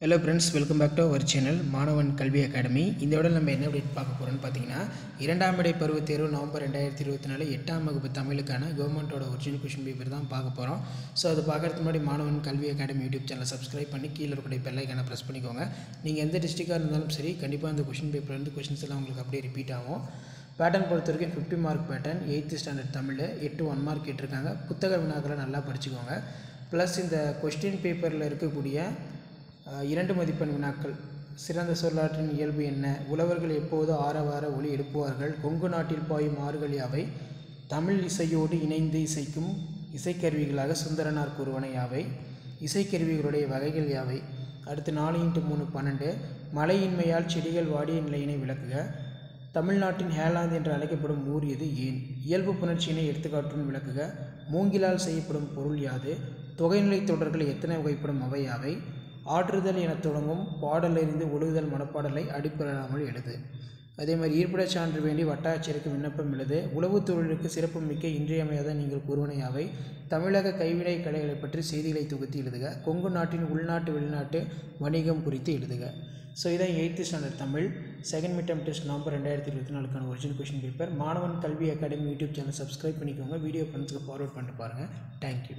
Hello friends, welcome back to our channel மாணவன் கல்வி academy. இந்த விட நம்ம என்ன அப்டேட் பார்க்க போறோம்னு பார்த்தீங்கன்னா இரண்டாம் இடை பருவத் தேர்வு நவம்பர் 2024 8ஆம் வகுப்பு தமிழுக்கான கவர்மெண்டோட ஒரிஜினல் क्वेश्चन பேப்பர் தான் பார்க்க போறோம். சோ அது பார்க்கிறதுக்கு முன்னாடி மாணவன் கல்வி அகாடமி YouTube சேனலை Subscribe பண்ணி கீழ இருக்கிற பெல் ஐகானை பிரஸ் பண்ணிக்கோங்க. நீங்க எந்த டிஸ்ட்ரிக்டா இருந்தாலும் சரி கண்டிப்பா அந்த क्वेश्चन பேப்பர்ல இருந்து क्वेश्चंस எல்லாம் உங்களுக்கு அப்படியே ரிப்பீட் ஆகும். பேட்டர்ன் பொறுத்தவரைக்கும் 50 மார்க் பேட்டர்ன் 8th ஸ்டாண்டர்ட் தமிழ்ல 8 1 மார்க் கேட்டிருக்காங்க. புத்தக வினாக்களை நல்லா படிச்சுக்கோங்க. ப்ளஸ் இந்த क्वेश्चन பேப்பர்ல இருக்கக்கூடிய இரண்டு மதிப்பெண் வினாக்கள் சிறந்த சொல்லாற்றின் இயல்பு என்ன, உழவர்கள் எப்போது ஆரவார ஒலி எழுப்புவார்கள், கொங்கு நாட்டில் பாயும் ஆறுகள் யாவை, தமிழ் இசையோடு இணைந்து இசைக்கும் இசைக்கருவிகளாக சுந்தரனார் கூறுவன யாவை, இசைக்கருவிகளுடைய வகைகள் யாவை, அடுத்து 4x3 12 மழையின்மையால் செடிகள் வாடிய நிலையினை விளக்குக, தமிழ்நாட்டின் ஹேலாந்து என்று அழைக்கப்படும் ஊர் எது ஏன், இயல்பு புணர்ச்சியினை எடுத்துக்காட்டுடன் விளக்குக, மூங்கிலால் செய்யப்படும் பொருள் யாது, தொகைநிலை தொடர்கள் எத்தனை வகைப்படும் அவை யாவை, ஆற்றுதல் என தொடங்கும் பாடலிருந்து ஒழுகுதல் மனப்பாடலை அடிப்படையாமல் எழுது. அதே மாதிரி ஈர்ப்பிடச் சான்று வேண்டி வட்டாட்சியருக்கு விண்ணப்பம் எழுது, உழவு தொழிலுக்கு சிறப்பு மிக்க இன்றியமையாத நீங்கள் கூறுவன யாவை, தமிழக கைவினை கலைகளை பற்றி செய்திகளை தொகுத்து எழுதுக, கொங்கு நாட்டின் உள்நாட்டு வெளிநாட்டு வணிகம் குறித்து எழுதுக. ஸோ இதான் 8th standard Tamil second mid term test November 2024 original question paper. மாணவன் கல்வி அகாடமி யூடியூப் சேனல் சப்ஸ்கிரைப் பண்ணிக்கோங்க. வீடியோ ஃப்ரெண்ட்ஸுக்கு ஃபார்வர்ட் பண்ணிட்டு பாருங்கள். தேங்க்யூ.